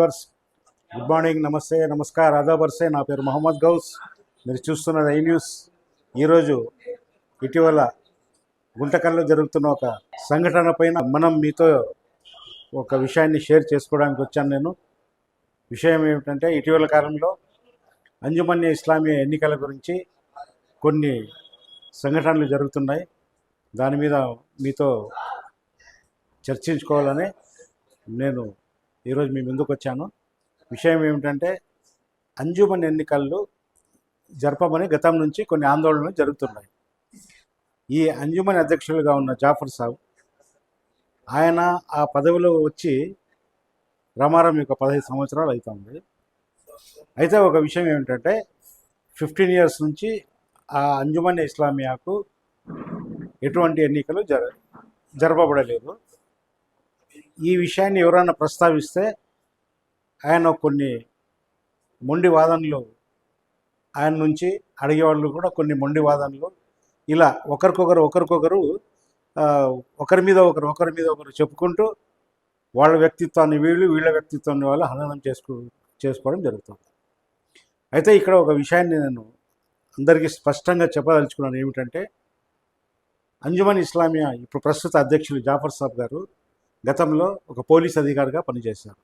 Viewers, good morning, నమస్తే, నమస్కార్, ఆదాబ్ అర్సే. నా పేరు మొహమ్మద్ గౌస్. మీరు చూస్తున్నది ఐ న్యూస్. ఈరోజు ఇటీవల గుంటకల్లో జరుగుతున్న ఒక సంఘటన పైన మనం మీతో ఒక విషయాన్ని షేర్ చేసుకోవడానికి వచ్చాను నేను. విషయం ఏమిటంటే, ఇటీవల కాలంలో అంజుమన్ ఇస్లామియా ఎన్నికల గురించి కొన్ని సంఘటనలు జరుగుతున్నాయి. దాని మీద మీతో చర్చించుకోవాలని నేను ఈరోజు మీ ముందుకు వచ్చాను. విషయం ఏమిటంటే, అంజుమన్ ఎన్నికలు జరపమని గతం నుంచి కొన్ని ఆందోళనలు జరుగుతున్నాయి. ఈ అంజుమన్ అధ్యక్షులుగా ఉన్న జాఫర్ సాబ్, ఆయన ఆ పదవిలో వచ్చి రమారం 15 సంవత్సరాలు అవుతుంది. అయితే ఒక విషయం ఏమిటంటే, 15 years నుంచి ఆ అంజుమన్ ఇస్లామియాకు ఎటువంటి ఎన్నికలు జరపబడలేదు. ఈ విషయాన్ని ఎవరైనా ప్రస్తావిస్తే ఆయన కొన్ని మొండి వాదనలు, ఆయన నుంచి అడిగేవాళ్ళు కూడా కొన్ని మొండి వాదనలు, ఇలా ఒకరికొకరు ఒకరి మీద ఒకరు చెప్పుకుంటూ వాళ్ళ వ్యక్తిత్వాన్ని వీళ్ళ వ్యక్తిత్వాన్ని వాళ్ళు హననం చేసుకోవడం జరుగుతుంది. అయితే ఇక్కడ ఒక విషయాన్ని నేను అందరికీ స్పష్టంగా చెప్పదలుచుకున్నాను. ఏమిటంటే, అంజుమన్ ఇస్లామియా ఇప్పుడు ప్రస్తుత అధ్యక్షులు జాఫర్ సాబ్ గారు గతంలో ఒక పోలీస్ అధికారిగా పనిచేశారు.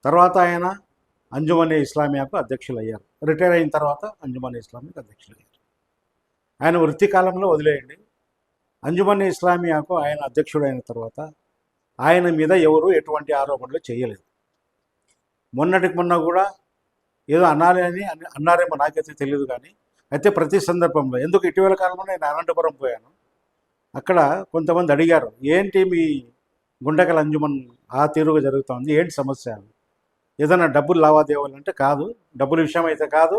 తర్వాత ఆయన అంజుమన్ ఇస్లామియాకు అధ్యక్షులు అయ్యారు. రిటైర్ అయిన తర్వాత అంజుమన్ ఇస్లామియాకు అధ్యక్షులు అయ్యారు. ఆయన వృత్తి కాలంలో వదిలేయండి. అంజుమన్ ఇస్లామియాకు ఆయన అధ్యక్షుడైన తర్వాత ఆయన మీద ఎవరు ఎటువంటి ఆరోపణలు చేయలేదు. మొన్నటికి మొన్న కూడా ఏదో అన్నారేమో, నాకైతే తెలియదు. కానీ అయితే ప్రతి సందర్భంలో, ఎందుకు ఇటీవల కాలంలో నేను అనంతపురం పోయాను, అక్కడ కొంతమంది అడిగారు, ఏంటి మీ గుండకల అంజుమన్ ఆ తీరుగా జరుగుతుంది, ఏంటి సమస్య? ఏదైనా డబ్బులు లావాదేవీలు అంటే కాదు, డబ్బుల విషయం అయితే కాదు.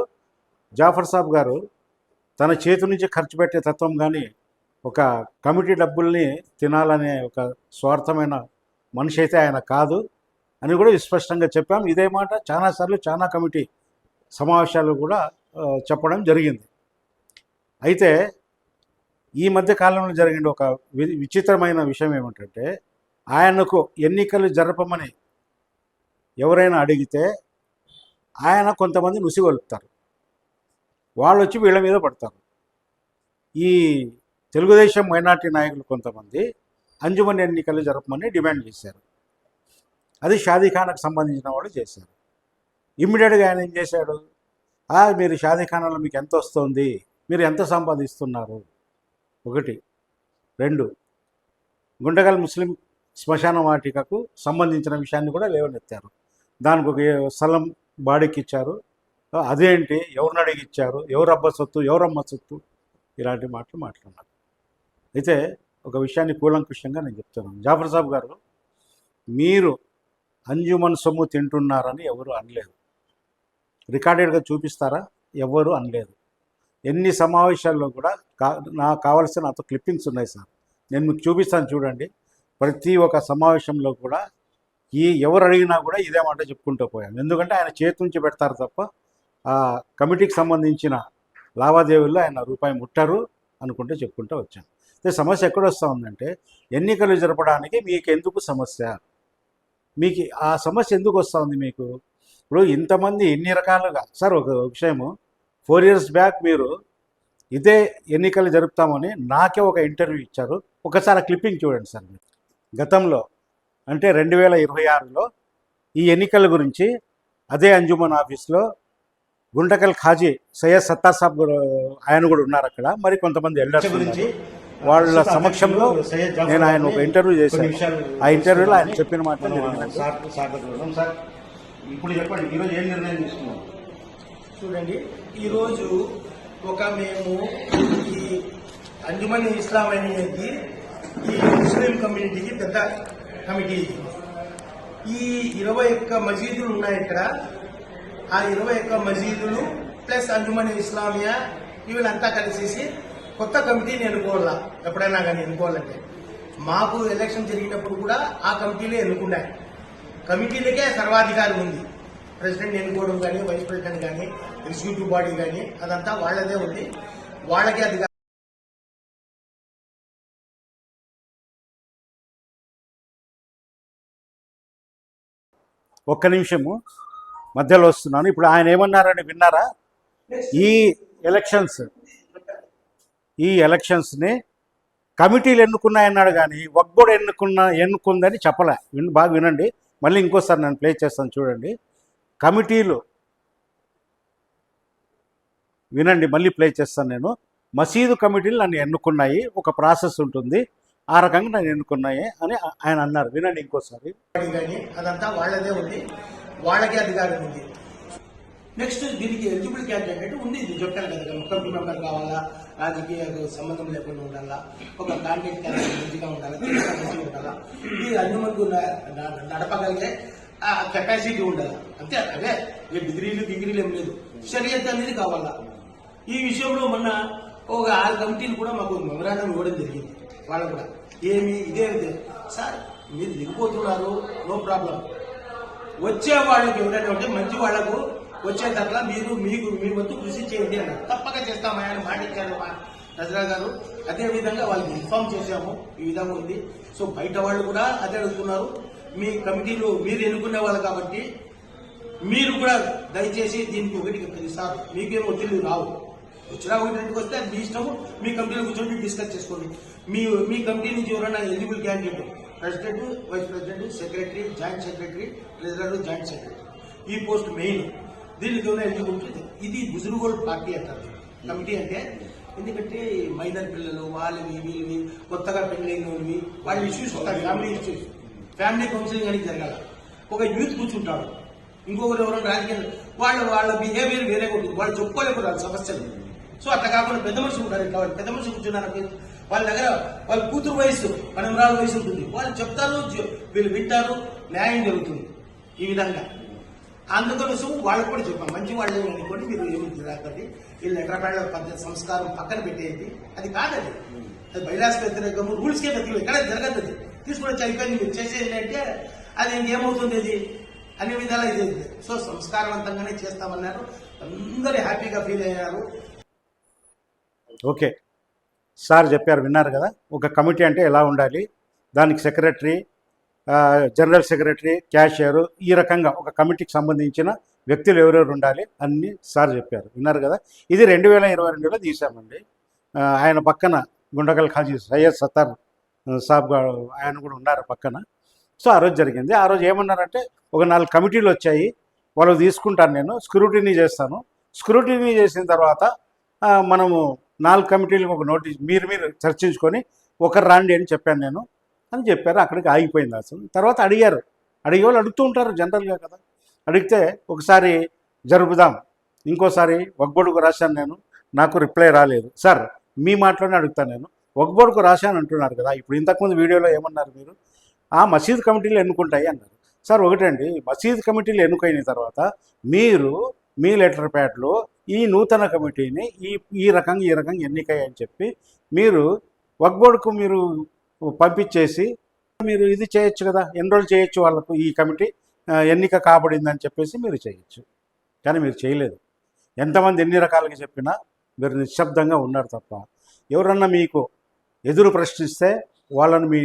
జాఫర్ సాబ్ గారు తన చేతి నుంచి ఖర్చు పెట్టే తత్వం కానీ, ఒక కమిటీ డబ్బుల్ని తినాలనే ఒక స్వార్థమైన మనిషి అయితే ఆయన కాదు అని కూడా విస్పష్టంగా చెప్పాం. ఇదే మాట చాలాసార్లు చాలా కమిటీ సమావేశాలు కూడా చెప్పడం జరిగింది. అయితే ఈ మధ్య కాలంలో జరిగిన ఒక విచిత్రమైన విషయం ఏమిటంటే, ఆయనకు ఎన్నికలు జరపమని ఎవరైనా అడిగితే ఆయన కొంతమంది నుసిగొలుపుతారు, వాళ్ళు వచ్చి వీళ్ళ మీద పడతారు. ఈ తెలుగుదేశం మైనార్టీ నాయకులు కొంతమంది అంజుమన్ ఎన్నికలు జరపమని డిమాండ్ చేశారు. అది షాదీఖానాకు సంబంధించిన వాళ్ళు చేశారు. ఇమ్మీడియట్గా ఆయన ఏం చేశాడు, మీరు షాదీఖానాలో మీకు ఎంత వస్తుంది, మీరు ఎంత సంపాదిస్తున్నారు, 1. 2, గుంటకల్ ముస్లిం శ్మశాన వాటికకు సంబంధించిన విషయాన్ని కూడా లేవనెత్తారు. దానికి ఒక స్థలం బాడీకి ఇచ్చారు, అదేంటి, ఎవరిని అడిగి ఇచ్చారు, ఎవరబ్బ సొత్తు, ఎవరమ్మ సొత్తు, ఇలాంటి మాటలు మాట్లాడినారు. అయితే ఒక విషయాన్ని కూలంకుషంగా నేను చెప్తున్నాను. జాఫర్ సాబ్ గారు, మీరు అంజుమన్ సొమ్ము తింటున్నారని ఎవరు అనలేదు. రికార్డెడ్గా చూపిస్తారా? ఎవరు అనలేదు. ఎన్ని సమావేశాల్లో కూడా నాకు కావాల్సిన నాతో క్లిప్పింగ్స్ ఉన్నాయి సార్, నేను మీకు చూపిస్తాను చూడండి. ప్రతి ఒక్క సమావేశంలో కూడా ఎవరు అడిగినా కూడా ఇదే మాట చెప్పుకుంటూ పోయాను. ఎందుకంటే ఆయన చేతి నుంచి పెడతారు తప్ప ఆ కమిటీకి సంబంధించిన లావాదేవీల్లో ఆయన రూపాయి ముట్టారు అనుకుంటే చెప్పుకుంటూ వచ్చాను. అయితే సమస్య ఎక్కడ వస్తూ ఉందంటే, ఎన్నికలు జరపడానికి మీకు ఎందుకు సమస్య, మీకు ఆ సమస్య ఎందుకు వస్తూ ఉంది మీకు? ఇప్పుడు ఇంతమంది ఎన్ని రకాలుగా సార్, ఒక విషయము, 4 years బ్యాక్ మీరు ఇదే ఎన్నికలు జరుపుతామని నాకే ఒక ఇంటర్వ్యూ ఇచ్చారు. ఒకసారి క్లిప్పింగ్ చూడండి సార్. మీరు గతంలో అంటే 2026లో ఈ ఎన్నికల గురించి అదే అంజుమన్ ఆఫీస్లో గుంటకల్ ఖాజీ సయ్యద్ సత్తార్ సాబ్ ఆయన కూడా ఉన్నారు అక్కడ. మరి కొంతమంది ఎల్డర్స్ గురించి వాళ్ళ సమక్షంలో నేను ఆయన ఒక ఇంటర్వ్యూ చేశాను. ఆ ఇంటర్వ్యూలో ఆయన చెప్పిన మాట సార్, ఇప్పుడు చెప్పండి, ఈరోజు ఏం నిర్ణయం తీసుకున్నాం చూడండి. ఈరోజు మేము ఈ అంజుమన్ ఇస్లాం అనేది ఈ ముస్లిం కమ్యూనిటీకి పెద్ద కమిటీ. ఈ 21 మసీదులు ఉన్నాయి ఇక్కడ. ఆ 21 మసీదులు ప్లస్ అంజుమన్ ఇస్లామియా వీళ్ళంతా కలిసేసి కొత్త కమిటీని ఎన్నుకోవాలా. ఎప్పుడైనా కానీ ఎన్నుకోవాలంటే మాకు ఎలక్షన్ జరిగినప్పుడు కూడా ఆ కమిటీలో ఎన్నుకున్నాయి. కమిటీలకే సర్వాధికారం ఉంది. ప్రెసిడెంట్ ఎన్నుకోవడం కానీ, వైస్ ప్రెసిడెంట్ కానీ, ఎగ్జిక్యూటివ్ బాడీ కానీ అదంతా వాళ్ళదే ఉంది. వాళ్ళకే అధికారం. ఒక్క నిమిషము మధ్యలో వస్తున్నాను. ఇప్పుడు ఆయన ఏమన్నారని విన్నారా? ఈ ఎలక్షన్స్ని కమిటీలు ఎన్నుకున్నాయన్నాడు, కానీ వక్బోర్డు ఎన్నుకుందని చెప్పలే. బాగా వినండి, మళ్ళీ ఇంకోసారి నేను ప్లే చేస్తాను చూడండి. కమిటీలు వినండి, మళ్ళీ ప్లే చేస్తాను నేను. మసీదు కమిటీలు నన్ను ఎన్నుకున్నాయి, ఒక ప్రాసెస్ ఉంటుంది, ఆ రకంగా నన్ను ఎన్నుకున్నాయి అని ఆయన అన్నారు. వినండి ఇంకోసారి. కానీ అదంతా వాళ్ళదే ఉంది, వాళ్ళకే అధికారం ఉంది. నెక్స్ట్ దీనికి ఎలిజిబుల్ క్యాండిడేట్ అంటే ఉంది, ఇది చెప్పాను కదా, కమిటీ మెంబర్ కావాలా, రాజకీయ సంబంధం లేకుండా ఉండాలా, ఒక కాంట్రాక్ట్ క్యారెక్టర్ మంచిగా ఉండాలా, మంచిగా ఉండాలా, ఇది అన్ని మంది నడపగలిగే కెపాసిటీ ఉండాలి. అంతే, అదే డిగ్రీలు ఏం లేదు, షరియత్ అనేది కావాలా. ఈ విషయంలో మొన్న ఒక 6 కమిటీలు కూడా మాకు మెమరాండం ఇవ్వడం జరిగింది. వాళ్ళు కూడా ఇదే సార్ మీరు దిగిపోతున్నారు, నో ప్రాబ్లం, వచ్చే వాళ్ళకి ఎవరైనా ఉంటే మంచి వాళ్లకు వచ్చేటట్లా మీరు మీ వంతు కృషి చేయండి అన్నారు. తప్పక చేస్తామా అని మాట ఇచ్చారు మా నజరా గారు. అదే విధంగా వాళ్ళకి ఇన్ఫార్మ్ చేశాము, ఈ విధంగా ఉంది. సో బయట వాళ్ళు కూడా అదే అడుగుతున్నారు, మీ కమిటీలు మీరు ఎన్నుకునే వాళ్ళు కాబట్టి మీరు కూడా దయచేసి దీనికి 1 సార్ మీకేం ఒత్తిళ్లు రావు, వచ్చినా 1-2 వస్తే అది మీ ఇష్టము, మీ కమిటీలో కూర్చొని డిస్కస్ చేసుకోండి. మీ కమిటీ నుంచి ఎవరైనా eligible candidate, president, vice president, secretary, joint secretary, treasurer, joint secretary, ఈ పోస్ట్ మెయిన్, దీనికి ఎవరైనా ఎలిజిబిలిటీ. ఇది బుజుర్గోల్ పార్టీ అంటారు కమిటీ అంటే. ఎందుకంటే మైనర్ పిల్లలు వాళ్ళవి వీళ్ళవి కొత్తగా పెళ్ళైనవి వాళ్ళ ఇష్యూస్ వస్తాయి, ఫ్యామిలీ ఇష్యూస్, ఫ్యామిలీ కౌన్సిలింగ్ అనేది జరగాల. ఒక యూత్ కూర్చుంటాడు, ఇంకొకరు ఎవరైనా రాజకీయాలు వాళ్ళ బిహేవియర్ వేరేగా ఉంటుంది, వాళ్ళు చెప్పుకోలేకపోతారు సమస్యలు. సో అట్లా కాకుండా పెద్ద మనుషులు ఉంటారు, ఇట్లా వాళ్ళు పెద్ద మనుషులు కూర్చున్నారు, వాళ్ళ దగ్గర వాళ్ళ కూతురు వయసు 12 వయసు ఉంటుంది, వాళ్ళు చెప్తారు, వీళ్ళు వింటారు, న్యాయం జరుగుతుంది. ఈ విధంగా అందుకోసం వాళ్ళకు కూడా చెప్పాం, మంచి వాళ్ళు అనుకోండి, మీరు ఏమి రాకండి, వీళ్ళు ఎకరపేళ్ల పద్ధతి సంస్కారం పక్కన పెట్టేది, అది కాదండి, అది బైలాస్ వ్యతిరేకము, రూల్స్కే వ్యతిరేకం, ఎక్కడ జరగదు. అది తీసుకుని వచ్చి అయిపోయింది, మీరు చేసేది అంటే అది ఇంకేమవుతుంది, అది అన్ని విధాలా ఇది. సో సంస్కారవంతంగానే చేస్తామన్నారు, అందరూ హ్యాపీగా ఫీల్ అయ్యారు. ఓకే, సార్ చెప్పారు, విన్నారు కదా. ఒక కమిటీ అంటే ఎలా ఉండాలి, దానికి సెక్రటరీ, జనరల్ సెక్రటరీ, క్యాషియర్, ఈ రకంగా ఒక కమిటీకి సంబంధించిన వ్యక్తులు ఎవరెవరు ఉండాలి అన్నీ సార్ చెప్పారు, విన్నారు కదా. ఇది 2022లో తీసామండి. ఆయన పక్కన గుండగల్ ఖాజీ సయ్యద్ సత్తార్ సాబ్ గారు ఆయన కూడా ఉన్నారు పక్కన. సో ఆ రోజు జరిగింది. ఆ రోజు ఏమన్నారంటే ఒక 4 కమిటీలు వచ్చాయి, వాళ్ళు తీసుకుంటాను, నేను స్క్రూటినీ చేస్తాను, స్క్రూటినీ చేసిన తర్వాత మనము 4 కమిటీలకు ఒక నోటీస్ మీరు చర్చించుకొని ఒకరు రాండి అని చెప్పాను నేను అని చెప్పారు. అక్కడికి ఆగిపోయింది అసలు. తర్వాత అడిగే వాళ్ళు అడుగుతూ ఉంటారు జనరల్గా కదా. అడిగితే ఒకసారి జరుపుదాం, ఇంకోసారి వక్బోర్డుకు రాశాను నేను, నాకు రిప్లై రాలేదు. సార్ మీ మాటలోనే అడుగుతాను నేను, వక్బోర్డుకు రాశాను అంటున్నారు కదా, ఇప్పుడు ఇంతకుముందు వీడియోలో ఏమన్నారు మీరు, ఆ మసీద్ కమిటీలు ఎన్నుకుంటాయి అన్నారు. సార్ ఒకటండి, మసీద్ కమిటీలు ఎన్నుకైన తర్వాత మీరు మీ లెటర్ ప్యాడ్లో ఈ నూతన కమిటీని ఈ రకంగా ఎన్నికయ్యి అని చెప్పి మీరు వక్బోర్డుకు మీరు పంపించేసి మీరు ఇది చేయొచ్చు కదా, ఎన్రోల్ చేయొచ్చు వాళ్ళకు, ఈ కమిటీ ఎన్నిక కాబడిందని చెప్పేసి మీరు చేయొచ్చు. కానీ మీరు చేయలేదు. ఎంతమంది ఎన్ని రకాలుగా చెప్పినా మీరు నిశ్శబ్దంగా ఉన్నారు తప్ప, ఎవరన్నా మీకు ఎదురు ప్రశ్నిస్తే వాళ్ళని మీ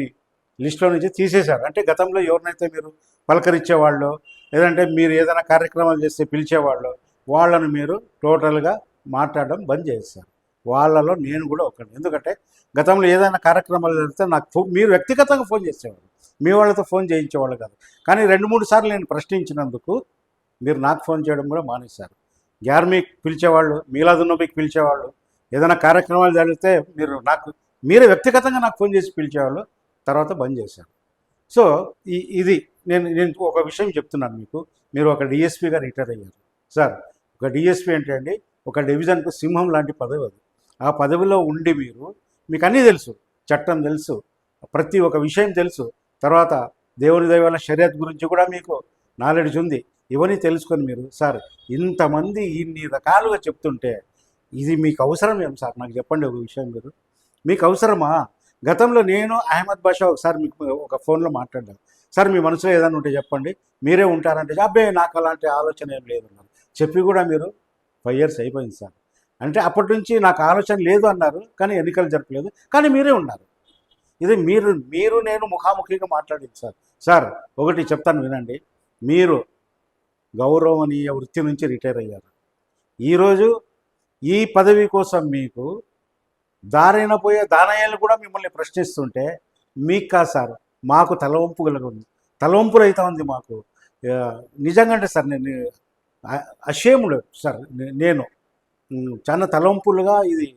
లిస్టులో నుంచి తీసేశారు. అంటే గతంలో ఎవరినైతే మీరు పలకరించేవాళ్ళు, లేదంటే మీరు ఏదైనా కార్యక్రమాలు చేస్తే పిలిచేవాళ్ళు, వాళ్ళను మీరు టోటల్గా మాట్లాడడం బంద్ చేశారు. వాళ్ళలో నేను కూడా ఒకటి. ఎందుకంటే గతంలో ఏదైనా కార్యక్రమాలు జరిగితే నాకు మీరు వ్యక్తిగతంగా ఫోన్ చేసేవాళ్ళు, మీ వాళ్ళతో ఫోన్ చేయించేవాళ్ళు కాదు. కానీ 2-3 సార్లు నేను ప్రశ్నించినందుకు మీరు నాకు ఫోన్ చేయడం కూడా మానేశారు. గ్యార్మీకి పిలిచేవాళ్ళు, మీలాదున్నబీకి పిలిచేవాళ్ళు, ఏదైనా కార్యక్రమాలు జరిగితే మీరే వ్యక్తిగతంగా నాకు ఫోన్ చేసి పిలిచేవాళ్ళు, తర్వాత బంద్ చేశారు. సో ఇది నేను ఒక విషయం చెప్తున్నాను మీకు. మీరు ఒక డిఎస్పీగా రిటైర్ అయ్యారు సార్. ఒక డిఎస్పీ అంటే అండి ఒక డివిజన్కు సింహం లాంటి పదవి అది. ఆ పదవిలో ఉండి మీకు అన్నీ తెలుసు, చట్టం తెలుసు, ప్రతి ఒక్క విషయం తెలుసు, తర్వాత దేవుని దైవాల షరియత్ గురించి కూడా మీకు నాలెడ్జ్ ఉంది. ఇవన్నీ తెలుసుకొని మీరు సార్ ఇంతమంది ఇన్ని రకాలుగా చెప్తుంటే ఇది మీకు అవసరం ఏం సార్? నాకు చెప్పండి ఒక విషయం. మీకు అవసరమా? గతంలో నేను అహ్మద్ బాషా ఒకసారి మీకు ఒక ఫోన్లో మాట్లాడాను. సార్ మీ మనసులో ఏదైనా ఉంటే చెప్పండి, మీరే ఉంటారంటే అబ్బాయి నాకు అలాంటి ఆలోచన ఏం లేదు అన్నారు. చెప్పి కూడా మీరు 5 years అయిపోయింది సార్. అంటే అప్పటి నుంచి నాకు ఆలోచన లేదు అన్నారు, కానీ ఎన్నికలు జరపలేదు, కానీ మీరే ఉన్నారు. ఇది నేను ముఖాముఖిగా మాట్లాడింది సార్. సార్ ఒకటి చెప్తాను వినండి. మీరు గౌరవనీయ వృత్తి నుంచి రిటైర్ అయ్యారు. ఈరోజు ఈ పదవి కోసం మీకు దారైన పోయే దానయ్యలు కూడా మిమ్మల్ని ప్రశ్నిస్తుంటే మీకు కాదు సార్, మాకు తలవంపులు అవుతా ఉంది మాకు. నిజంగా అంటే సార్ నేను అషేముడు సార్, నేను చాలా తలవంపులుగా ఇది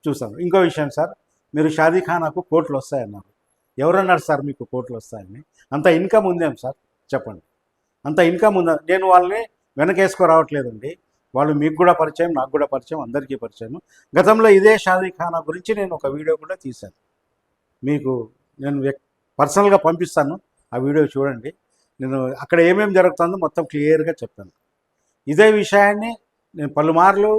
చూసాను. ఇంకో విషయం సార్, మీరు షాదీఖానాకు కోట్లు వస్తాయన్నారు. ఎవరన్నారు సార్ మీకు కోట్లు వస్తాయని? అంత ఇన్కమ్ ఉందేం సార్ చెప్పండి? అంత ఇన్కమ్ ఉందా? నేను వాళ్ళని వెనకేసుకో రావట్లేదండి. వాళ్ళు మీకు కూడా పరిచయం, నాకు కూడా పరిచయం, అందరికీ పరిచయం. గతంలో ఇదే షాదీఖానా గురించి నేను ఒక వీడియో కూడా తీశాను. మీకు నేను పర్సనల్గా పంపిస్తాను, ఆ వీడియో చూడండి. నేను అక్కడ ఏమేమి జరుగుతుందో మొత్తం క్లియర్గా చెప్పాను. ఇదే విషయాన్ని నేను పలుమార్లు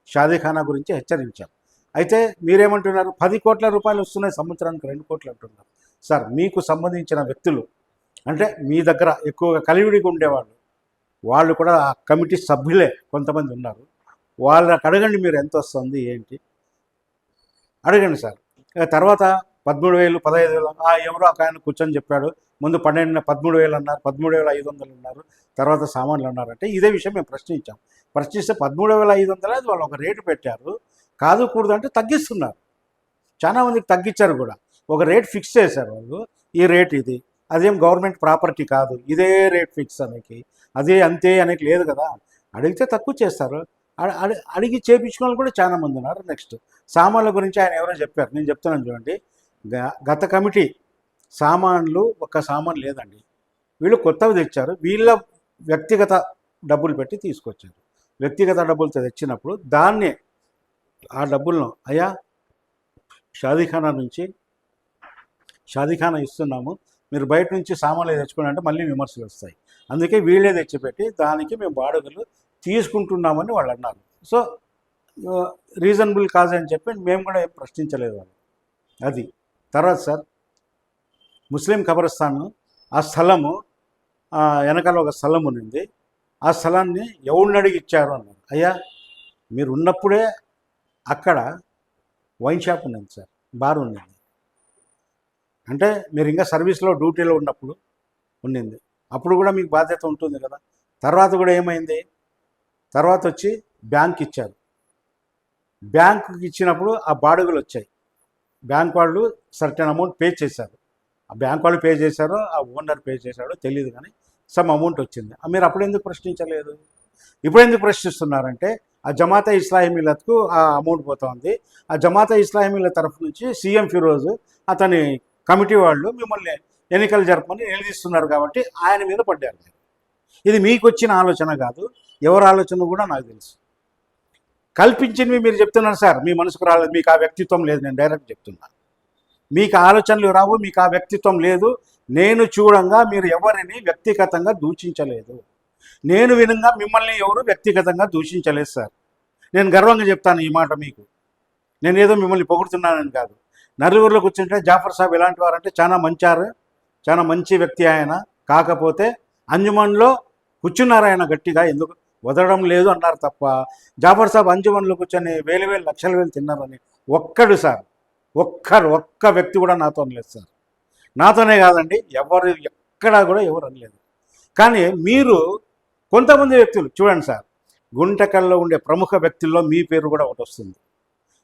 షాదీఖానా గురించి హెచ్చరించాను. అయితే మీరేమంటున్నారు, 10 కోట్ల రూపాయలు వస్తున్నాయి సంవత్సరానికి, 2 కోట్లు అంటున్నారు. సార్, మీకు సంబంధించిన వ్యక్తులు అంటే మీ దగ్గర ఎక్కువగా కలివిడిగా ఉండేవాళ్ళు, వాళ్ళు కూడా ఆ కమిటీ సభ్యులే కొంతమంది ఉన్నారు. వాళ్ళకి అడగండి మీరు ఎంత వస్తుంది ఏంటి అడగండి సార్. తర్వాత 13,000 15,000 ఎవరో ఒక ఆయన కూర్చొని చెప్పాడు. ముందు 13,000 అన్నారు, 13,500 అన్నారు, తర్వాత సామాన్లు అన్నారంటే ఇదే విషయం మేము ప్రశ్నిస్తే 13,500 అది వాళ్ళు ఒక రేటు పెట్టారు. కాదు కూడదు అంటే తగ్గిస్తున్నారు. చాలామందికి తగ్గించారు కూడా. ఒక రేట్ ఫిక్స్ చేశారు వాళ్ళు, ఈ రేట్ ఇది, అదేం గవర్నమెంట్ ప్రాపర్టీ కాదు, ఇదే రేట్ ఫిక్స్ అనేది, అదే అంతే అనేది లేదు కదా. అడిగితే తక్కువ చేస్తారు. అడిగి చేయించుకున్న వాళ్ళు కూడా చాలామంది ఉన్నారు. నెక్స్ట్ సామాన్ల గురించి ఆయన ఎవరో చెప్పారు, నేను చెప్తున్నాను చూడండి. గత కమిటీ సామాన్లు ఒక్క సామాన్ లేదండి, వీళ్ళు కొత్తవి తెచ్చారు. వీళ్ళ వ్యక్తిగత డబ్బులు పెట్టి తీసుకొచ్చారు. వ్యక్తిగత డబ్బులతో తెచ్చినప్పుడు దాన్ని ఆ డబ్బులను అయ్యా షాదీఖానా ఇస్తున్నాము, మీరు బయట నుంచి సామాన్లు తెచ్చుకోండి అంటే మళ్ళీ విమర్శలు వస్తాయి. అందుకే వీళ్ళే తెచ్చిపెట్టి దానికి మేము బాడుగలు తీసుకుంటున్నామని వాళ్ళు అన్నారు. సో రీజనబుల్ కాజ్ అని చెప్పి మేము కూడా ఏం ప్రశ్నించలేదు వాళ్ళు. అది తర్వాత సార్, ముస్లిం ఖబరస్థాన్ ఆ స్థలము వెనకాల ఒక స్థలం ఉంది. ఆ స్థలాన్ని ఎవరిని అడిగి ఇచ్చారు అన్నారు. అయ్యా మీరు ఉన్నప్పుడే అక్కడ వైన్ షాప్ ఉన్నది సార్, బార్ ఉన్నది. అంటే మీరు ఇంకా సర్వీస్లో డ్యూటీలో ఉన్నప్పుడు ఉండింది, అప్పుడు కూడా మీకు బాధ్యత ఉంటుంది కదా. తర్వాత కూడా ఏమైంది, తర్వాత వచ్చి బ్యాంక్ ఇచ్చారు. బ్యాంకుకి ఇచ్చినప్పుడు ఆ బాడుగులు వచ్చాయి. బ్యాంక్ వాళ్ళు సర్టెన్ అమౌంట్ పే చేశారు. ఆ బ్యాంక్ వాళ్ళు పే చేశారో ఆ ఓనర్ పే చేశాడో తెలియదు, కానీ సమ్ అమౌంట్ వచ్చింది. మీరు అప్పుడు ఎందుకు ప్రశ్నించలేదు? ఇప్పుడు ఎందుకు ప్రశ్నిస్తున్నారంటే ఆ జమాతా ఇస్లామీలకు ఆ అమౌంట్ పోతా ఉంది. ఆ జమాతా ఇస్లామీల తరఫు నుంచి సీఎం ఫిరోజ్ అతని కమిటీ వాళ్ళు మిమ్మల్ని ఎన్నికలు జరపమని నిలదీస్తున్నారు కాబట్టి ఆయన మీద పడ్డారు. ఇది మీకు వచ్చిన ఆలోచన కాదు, ఎవరి ఆలోచన కూడా నాకు తెలుసు. కల్పించినవి మీరు చెప్తున్నారు సార్, మీ మనసుకు రాలేదు, మీకు ఆ వ్యక్తిత్వం లేదు. నేను డైరెక్ట్ చెప్తున్నా, మీకు ఆలోచనలు రావు, మీకు ఆ వ్యక్తిత్వం లేదు. నేను చూడంగా మీరు ఎవరిని వ్యక్తిగతంగా దూషించలేదు. నేను వినంగా మిమ్మల్ని ఎవరు వ్యక్తిగతంగా దూషించలేదు సార్. నేను గర్వంగా చెప్తాను ఈ మాట మీకు. నేను ఏదో మిమ్మల్ని పొగుడుతున్నానని కాదు. నలుగురిలో కూర్చుంటే జాఫర్ సాబ్ ఎలాంటి వారంటే చాలా మంచి వ్యక్తి ఆయన. కాకపోతే అంజుమన్లో కూర్చున్నారు ఆయన గట్టిగా, ఎందుకు వదలడం లేదు అన్నారు తప్ప జాఫర్ సాబ్ అంజుమన్లో కూర్చొని వేలు లక్షల తిన్నారని ఒక్కడు సార్, ఒక్క వ్యక్తి కూడా నాతో అనలేదు సార్. నాతోనే కాదండి, ఎవరు ఎక్కడా కూడా ఎవరు అనలేదు. కానీ మీరు కొంతమంది వ్యక్తులు చూడండి సార్, గుంటకల్లో ఉండే ప్రముఖ వ్యక్తుల్లో మీ పేరు కూడా ఒకటి వస్తుంది.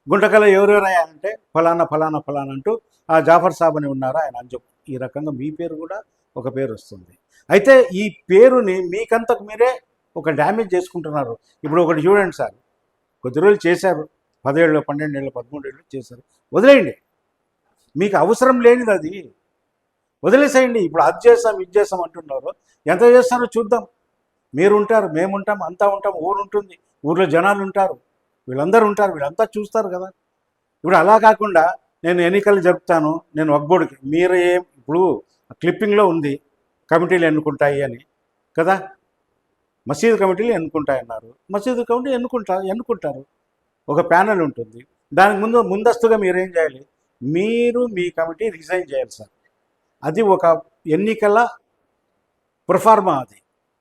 గుంటకల్లో ఎవరెవరయ్యా అంటే ఫలానా అంటూ ఆ జాఫర్ సాబ్ అని ఉన్నారా ఆయన అని చెప్పు, ఈ రకంగా మీ పేరు కూడా ఒక పేరు వస్తుంది. అయితే ఈ పేరుని మీకంతకు మీరే ఒక డ్యామేజ్ చేసుకుంటున్నారు. ఇప్పుడు ఒకటి చూడండి సార్, కొద్ది రోజులు చేశారు, 10 ఏళ్ళు 12 ఏళ్ళు 13 ఏళ్ళు చేశారు, వదిలేయండి. మీకు అవసరం లేనిది అది వదిలేసేయండి. ఇప్పుడు అది చేస్తాం అంటున్నారు, ఎంత చేస్తారో చూద్దాం. మీరు ఉంటారు, మేము ఉంటాం, అంతా ఉంటాం, ఊరు ఉంటుంది, ఊర్లో జనాలు ఉంటారు, వీళ్ళందరూ ఉంటారు, వీళ్ళంతా చూస్తారు కదా. ఇప్పుడు అలా కాకుండా నేను ఎన్నికలు జరుపుతాను, నేను వక్బోర్డుకి, మీరు ఇప్పుడు క్లిప్పింగ్లో ఉంది కమిటీలు ఎన్నుకుంటాయి అని కదా, మసీదు కమిటీలు ఎన్నుకుంటాయన్నారు. మసీదు కమిటీ ఎన్నుకుంటారు, ఒక ప్యానెల్ ఉంటుంది. దానికి ముందస్తుగా మీరేం చేయాలి, మీరు మీ కమిటీ రిజైన్ చేయాలి సార్. అది ఒక ఎన్నికల ప్రొఫార్మా. అది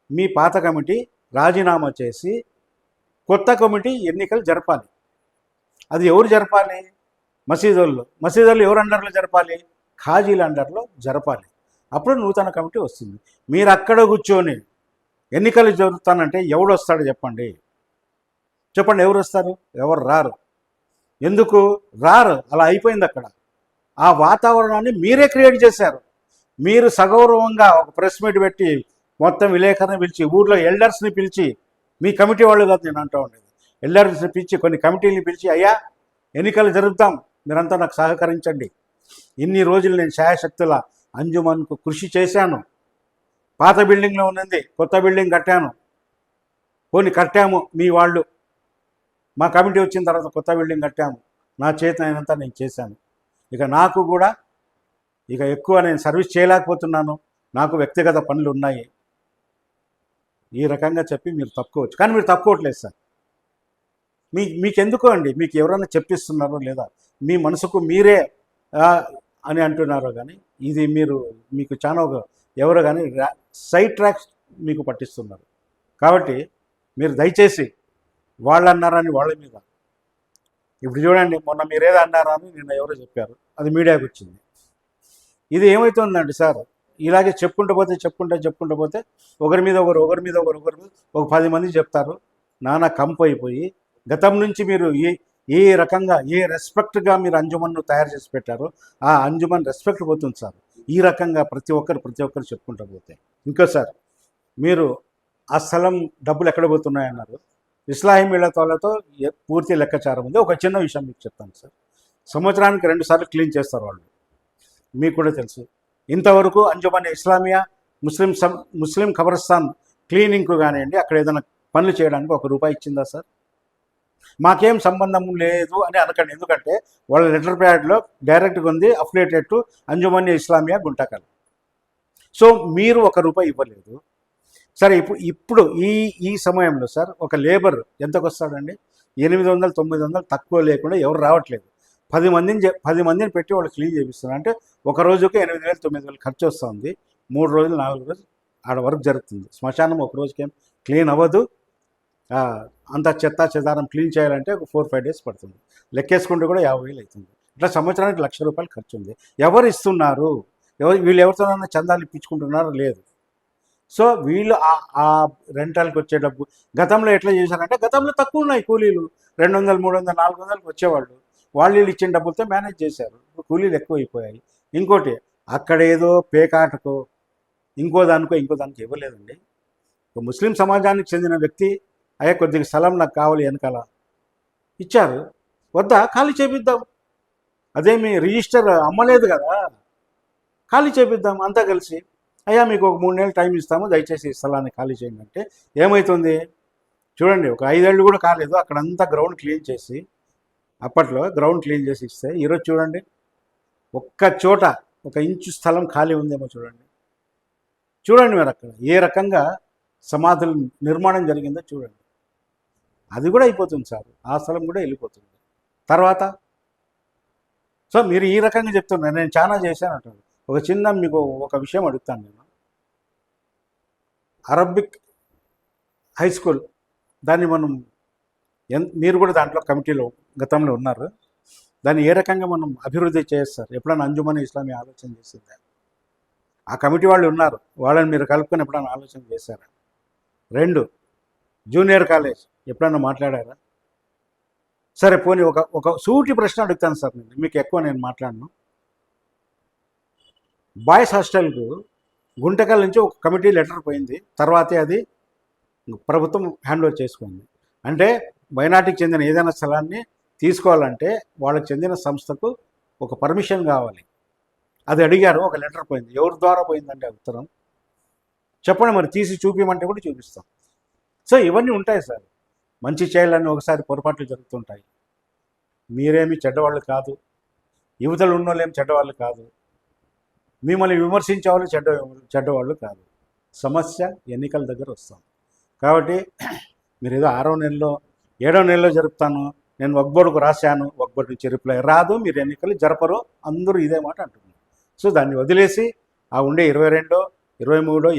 మీ పాత కమిటీ రాజీనామా చేసి కొత్త కమిటీ ఎన్నికలు జరపాలి. అది ఎవరు జరపాలి? మసీదుల్లో ఎవరు అండర్లో జరపాలి? ఖాజీల అండర్లో జరపాలి. అప్పుడు నూతన కమిటీ వస్తుంది. మీరు అక్కడ కూర్చొని ఎన్నికలు జరుగుతానంటే ఎవడు వస్తాడు చెప్పండి? చెప్పండి, ఎవరు వస్తారు? ఎవరు రారు. ఎందుకు రారు? అలా అయిపోయింది అక్కడ. ఆ వాతావరణాన్ని మీరే క్రియేట్ చేశారు. మీరు సగౌరవంగా ఒక ప్రెస్ మీట్ పెట్టి మొత్తం విలేకరుని పిలిచి, ఊర్లో ఎల్డర్స్ని పిలిచి, మీ కమిటీ వాళ్ళు కాదు నేను అంటూ ఉండేది, ఎల్డర్స్ని పిలిచి, కొన్ని కమిటీని పిలిచి, అయ్యా ఎన్నికలు జరుపుతాం, మీరంతా నాకు సహకరించండి. ఇన్ని రోజులు నేను శాయశక్తుల అంజుమన్కు కృషి చేశాను. పాత బిల్డింగ్లో ఉన్నది, కొత్త బిల్డింగ్ కట్టాను. కొన్ని కట్టాము, మీ వాళ్ళు మా కమిటీ వచ్చిన తర్వాత కొత్త బిల్డింగ్ కట్టాము. నా చేతనైనంత నేను చేశాను. ఇక నాకు కూడా ఇక ఎక్కువ నేను సర్వీస్ చేయలేకపోతున్నాను, నాకు వ్యక్తిగత పనులు ఉన్నాయి. ఈ రకంగా చెప్పి మీరు తప్పుకోవచ్చు. కానీ మీరు తప్పుకోవట్లేదు సార్. మీకెందుకో అండి, మీకు ఎవరైనా చెప్పిస్తున్నారో లేదా మీ మనసుకు మీరే అని అంటున్నారో కానీ ఇది మీకు చాలా ఎవరో కానీ సైడ్ ట్రాక్స్ మీకు పట్టిస్తున్నారు. కాబట్టి మీరు దయచేసి వాళ్ళు అన్నారని వాళ్ళ మీద, ఇప్పుడు చూడండి, మొన్న మీరేదో అన్నారా అని నిన్న ఎవరో చెప్పారు, అది మీడియాకి వచ్చింది. ఇది ఏమవుతుందండి సార్, ఇలాగే చెప్పుకుంటూ పోతే ఒకరి మీద ఒకరు ఒక 10 మంది చెప్తారు. నానా కంపు అయిపోయి గతం నుంచి మీరు ఏ రకంగా ఏ రెస్పెక్ట్గా మీరు అంజుమన్ను తయారు చేసి పెట్టారో ఆ అంజుమన్ రెస్పెక్ట్ పోతుంది సార్. ఈ రకంగా ప్రతి ఒక్కరు చెప్పుకుంటూ పోతే. ఇంకోసారి మీరు ఆ స్థలం డబ్బులు ఎక్కడ పోతున్నాయన్నారు. ఇస్లాహీ మిల్లతోళ్లతో పూర్తి లెక్కచారం ఉంది. ఒక చిన్న విషయం మీకు చెప్తాను సార్. సంవత్సరానికి 2 సార్లు క్లీన్ చేస్తారు వాళ్ళు, మీకు కూడా తెలుసు. ఇంతవరకు అంజుమన్ ఇస్లామియా ముస్లిం ఖబరస్థాన్ క్లీనింగ్కు కానివ్వండి, అక్కడ ఏదైనా పనులు చేయడానికి ₹1 ఇచ్చిందా సార్? మాకేం సంబంధం లేదు అని అనకండి. ఎందుకంటే వాళ్ళ లెటర్ ప్యాడ్లో డైరెక్ట్గా ఉంది affiliated to Anjuman Islamia Guntakal. So మీరు ₹1 ఇవ్వలేదు. సరే, ఇప్పుడు ఈ సమయంలో సార్ ఒక లేబర్ ఎంతకు వస్తాడండి? 800-900 తక్కువ లేకుండా ఎవరు రావట్లేదు. 10 మందిని పెట్టి వాళ్ళు క్లీన్ చేపిస్తున్నారు. అంటే ఒక రోజుకి 8,000-9,000 ఖర్చు వస్తుంది. 3 రోజులు 4 రోజులు ఆడ వర్క్ జరుగుతుంది. శ్మశానం ఒక రోజుకి ఏం క్లీన్ అవ్వదు. అంత చెత్త చెదారం క్లీన్ చేయాలంటే ఒక 4-5 డేస్ పడుతుంది. లెక్కేసుకుంటే కూడా 50,000 అవుతుంది. ఇట్లా సంవత్సరానికి ₹1,00,000 ఖర్చు ఉంది. ఎవరు ఇస్తున్నారు? వీళ్ళు ఎవరితోనైనా చందాలు ఇప్పించుకుంటున్నారో లేదు. సో వీళ్ళు ఆ రెంటల్కి వచ్చే డబ్బు గతంలో ఎట్లా చేశారంటే, గతంలో తక్కువ ఉన్నాయి కూలీలు, 200, 300, 400కి వచ్చేవాళ్ళు. వాళ్ళు ఇచ్చిన డబ్బులతో మేనేజ్ చేశారు. ఇప్పుడు కూలీలు ఎక్కువ అయిపోయాయి. ఇంకోటి, అక్కడేదో పేకాటకో ఇంకో దానికో ఇవ్వలేదండి. ఒక ముస్లిం సమాజానికి చెందిన వ్యక్తి, అయ్యా కొద్దిగా స్థలం నాకు కావాలి వెనకాల ఇచ్చారు, వద్దా ఖాళీ చేపిద్దాం. అదేమి రిజిస్టర్ అమ్మలేదు కదా, ఖాళీ చేపిద్దాం అంతా కలిసి. అయ్యా మీకు ఒక 3 నెలలు టైం ఇస్తాము, దయచేసి ఈ స్థలాన్ని ఖాళీ చేయండి అంటే ఏమవుతుంది చూడండి. ఒక 5 ఏళ్ళు కూడా కాలేదు, అక్కడంతా గ్రౌండ్ క్లీన్ చేసి, అప్పట్లో గ్రౌండ్ క్లీన్ చేసి ఇస్తే ఈరోజు చూడండి ఒక్క చోట 1 ఇంచు స్థలం ఖాళీ ఉందేమో చూడండి మీరు అక్కడ ఏ రకంగా సమాధుల నిర్మాణం జరిగిందో చూడండి. అది కూడా అయిపోతుంది సార్, ఆ స్థలం కూడా వెళ్ళిపోతుంది తర్వాత. సో మీరు ఈ రకంగా చెప్తున్నారు, నేను చాలా చేశాను అంటారు. ఒక చిన్న మీకు ఒక విషయం అడుగుతాను నేను. అరబిక్ హై స్కూల్, దాన్ని మనం మీరు కూడా దాంట్లో కమిటీలో గతంలో ఉన్నారు, దాన్ని ఏ రకంగా మనం అభివృద్ధి చేస్తారు? ఎప్పుడైనా అంజుమన్ ఇస్లామీ ఆలోచన చేసిందా? ఆ కమిటీ వాళ్ళు ఉన్నారు, వాళ్ళని మీరు కలుపుకొని ఎప్పుడైనా ఆలోచన చేశారా? 2 జూనియర్ కాలేజ్ ఎప్పుడైనా మాట్లాడారా? సరే పోనీ ఒక సూటి ప్రశ్న అడుగుతాను సార్, మీకు ఎక్కువ నేను మాట్లాడను. బాయ్స్ హాస్టల్కు గుంటకల్ నుంచి ఒక కమిటీ లెటర్ పోయింది, తర్వాతే అది ప్రభుత్వం హ్యాండ్ ఓవర్ చేసుకుంది. అంటే మైనార్టీకి చెందిన ఏదైనా స్థలాన్ని తీసుకోవాలంటే వాళ్ళకి చెందిన సంస్థకు ఒక పర్మిషన్ కావాలి. అది అడిగారు, ఒక లెటర్ పోయింది. ఎవరి ద్వారా పోయిందంటే ఉత్తరం చెప్పండి, మరి తీసి చూపించమంటే కూడా చూపిస్తాం. సో ఇవన్నీ ఉంటాయి సార్. మంచి చేయాలని ఒకసారి పొరపాట్లు జరుగుతుంటాయి. మీరేమి చెడ్డవాళ్ళు కాదు, యువతలు ఉన్నోళ్ళు ఏమి చెడ్డవాళ్ళు కాదు, మిమ్మల్ని విమర్శించే వాళ్ళు చెడ్డవాళ్ళు కాదు. సమస్య ఎన్నికల దగ్గర వస్తాం. కాబట్టి మీరు ఏదో 6వ నెలలో 7వ నెలలో జరుపుతాను, నేను వక్బోర్డుకు రాశాను, వక్బోర్డు నుంచి రిప్లై రాదు, మీరు ఎన్నికలు జరపరు, అందరూ ఇదే మాట అంటున్నారు. సో దాన్ని వదిలేసి ఆ ఉండే 22, 23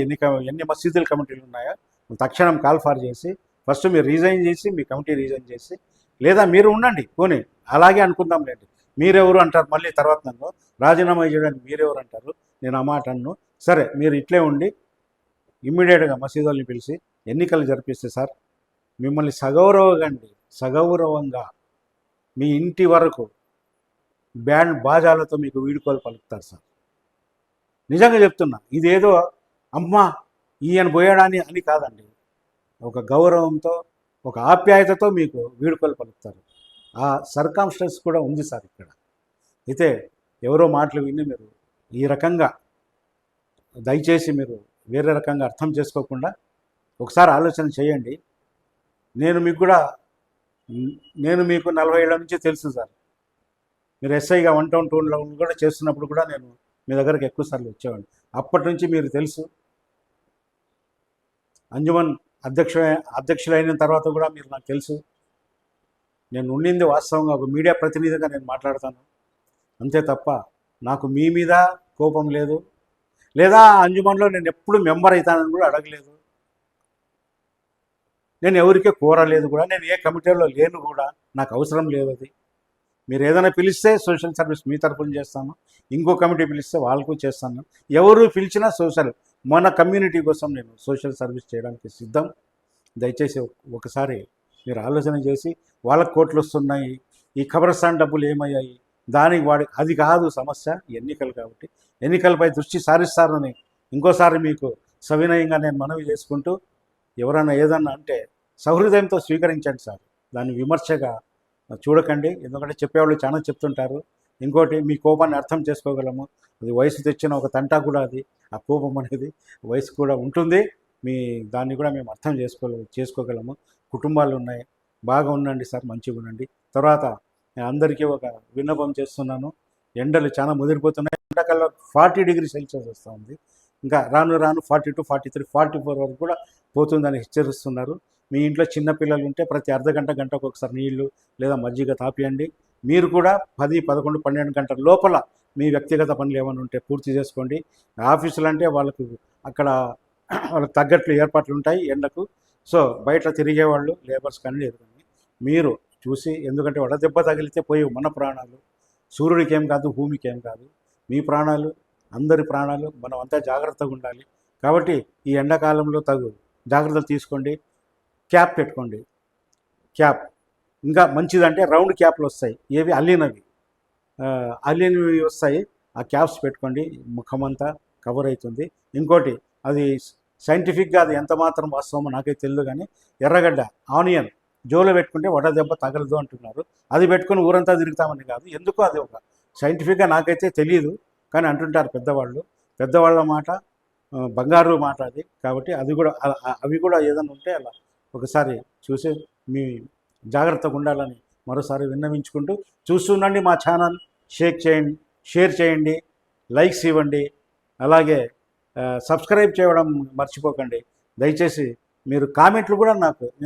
ఎన్ని మసీదుల కమిటీలు ఉన్నాయో తక్షణం కాల్ ఫార్ చేసి ఫస్ట్ మీరు రిజైన్ చేసి, మీ కమిటీ రిజైన్ చేసి, లేదా మీరు ఉండండి పోనీ అలాగే అనుకుందాం లేండి. మీరెవరు అంటారు మళ్ళీ తర్వాత నన్ను రాజీనామా చేయడానికి, మీరెవరు అంటారు, నేను ఆ మాట అన్ను. సరే మీరు ఇట్లే ఉండి ఇమ్మీడియట్గా మసీదుల్ని పిలిచి ఎన్నికలు జరిపిస్తే సార్ మిమ్మల్ని సగౌరవంగా మీ ఇంటి వరకు బ్యాండ్ బాజాలతో మీకు వీడుకోలు పలుకుతారు సార్. నిజంగా చెప్తున్నా, ఇదేదో అమ్మా ఈయన పోయాడని అని కాదండి. ఒక గౌరవంతో, ఒక ఆప్యాయతతో మీకు వీడుకోలు పలుకుతారు. ఆ సర్కామ్స్టెన్స్ కూడా ఉంది సార్ ఇక్కడ. అయితే ఎవరో మాటలు విని మీరు ఈ రకంగా దయచేసి మీరు వేరే రకంగా అర్థం చేసుకోకుండా ఒకసారి ఆలోచన చేయండి. నేను మీకు 40 ఏళ్ళ నుంచి తెలుసు సార్. మీరు ఎస్ఐగా 1 టౌన్ 2లో కూడా చేస్తున్నప్పుడు కూడా నేను మీ దగ్గరకు ఎక్కువసార్లు వచ్చేవాడిని. అప్పటి నుంచి మీరు తెలుసు. అంజుమన్ అధ్యక్షులైన తర్వాత కూడా మీరు నాకు తెలుసు. నేను ఉండింది వాస్తవంగా ఒక మీడియా ప్రతినిధిగా నేను మాట్లాడతాను అంతే తప్ప నాకు మీ మీద కోపం లేదు, లేదా అంజుమన్లో నేను ఎప్పుడు మెంబర్ అవుతానని కూడా అడగలేదు. నేను ఎవరికే కోరలేదు కూడా. నేను ఏ కమిటీలో లేను కూడా. నాకు అవసరం లేదు అది. మీరు ఏదైనా పిలిస్తే సోషల్ సర్వీస్ మీ తరపున చేస్తాను, ఇంకో కమిటీ పిలిస్తే వాళ్ళకు చేస్తాను. ఎవరు పిలిచినా మన కమ్యూనిటీ కోసం నేను సోషల్ సర్వీస్ చేయడానికి సిద్ధం. దయచేసి ఒకసారి మీరు ఆలోచన చేసి, వాళ్ళకు కోట్లు వస్తున్నాయి, ఈ ఖబరస్థాన్ డబ్బులు ఏమయ్యాయి, దానికి అది కాదు సమస్య. ఎన్నికలు కాబట్టి ఎన్నికలపై దృష్టి సారిస్తారని ఇంకోసారి మీకు సవినయంగా నేను మనవి చేసుకుంటూ, ఎవరైనా ఏదన్నా అంటే సహృదయంతో స్వీకరించండి సార్. దాన్ని విమర్శగా చూడకండి. ఎందుకంటే చెప్పేవాళ్ళు చాలా చెప్తుంటారు. ఇంకోటి, మీ కోపాన్ని అర్థం చేసుకోగలము. అది వయసు తెచ్చిన ఒక తంటా కూడా అది. ఆ కోపం అనేది వయసు కూడా ఉంటుంది. దాన్ని కూడా మేము అర్థం చేసుకోగలము. కుటుంబాలు ఉన్నాయి. బాగా ఉండండి సార్, మంచిగా ఉండండి. తర్వాత నేను అందరికీ ఒక విన్నపం చేస్తున్నాను. ఎండలు చాలా ముదిరిపోతున్నాయి. ఎండాకాలం 40 డిగ్రీ సెల్సియస్ వస్తూ ఉంది. ఇంకా రాను 42, 43, 44 వరకు కూడా పోతుందని హెచ్చరిస్తున్నారు. మీ ఇంట్లో చిన్నపిల్లలు ఉంటే ప్రతి గంటకు ఒకసారి నీళ్లు లేదా మజ్జిగ తాపియండి. మీరు కూడా 10, 11, 12 గంటల లోపల మీ వ్యక్తిగత పనులు ఏమైనా ఉంటే పూర్తి చేసుకోండి. ఆఫీసులు అంటే వాళ్ళకు వాళ్ళకి తగ్గట్లు ఏర్పాట్లు ఉంటాయి ఎండకు. సో బయట తిరిగేవాళ్ళు లేబర్స్ కానీ ఎదుగుతుంది మీరు చూసి, ఎందుకంటే వడదెబ్బ తగిలితే పోయి మన ప్రాణాలు, సూర్యుడికి ఏం కాదు, భూమికి ఏం కాదు, మీ ప్రాణాలు, అందరి ప్రాణాలు. మనం అంతా జాగ్రత్తగా ఉండాలి. కాబట్టి ఈ ఎండాకాలంలో తగు జాగ్రత్తలు తీసుకోండి. క్యాప్ పెట్టుకోండి. క్యాప్ ఇంకా మంచిదంటే రౌండ్ క్యాప్లు వస్తాయి, ఏవి అల్లినవి వస్తాయి. ఆ క్యాప్స్ పెట్టుకోండి. ముఖమంతా కవర్ అవుతుంది. ఇంకోటి, అది సైంటిఫిక్గా అది ఎంత మాత్రం వాస్తవమో నాకైతే తెలియదు, కానీ ఎర్రగడ్డ, ఆనియన్ జోలో పెట్టుకుంటే వడదెబ్బ తగలదు అంటున్నారు. అది పెట్టుకుని ఊరంతా తిరుగుతామని కాదు. ఎందుకో అది ఒక సైంటిఫిక్గా నాకైతే తెలియదు, కానీ అంటుంటారు పెద్దవాళ్ళ మాట బంగారు మాట అది. కాబట్టి అది కూడా అవి కూడా ఏదైనా ఉంటే అలా ఒకసారి చూసి మీ జాగ్రత్తగా ఉండాలని మరోసారి విన్నవించుకుంటూ, చూస్తుండండి మా ఛానల్. షేర్ చేయండి, లైక్స్ ఇవ్వండి, అలాగే సబ్స్క్రైబ్ చేయడం మర్చిపోకండి. దయచేసి మీరు కామెంట్లు కూడా,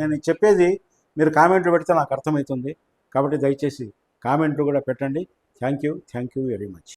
నేను చెప్పేది మీరు కామెంట్లు పెడితే నాకు అర్థమవుతుంది. కాబట్టి దయచేసి కామెంట్లు కూడా పెట్టండి. Thank you very much.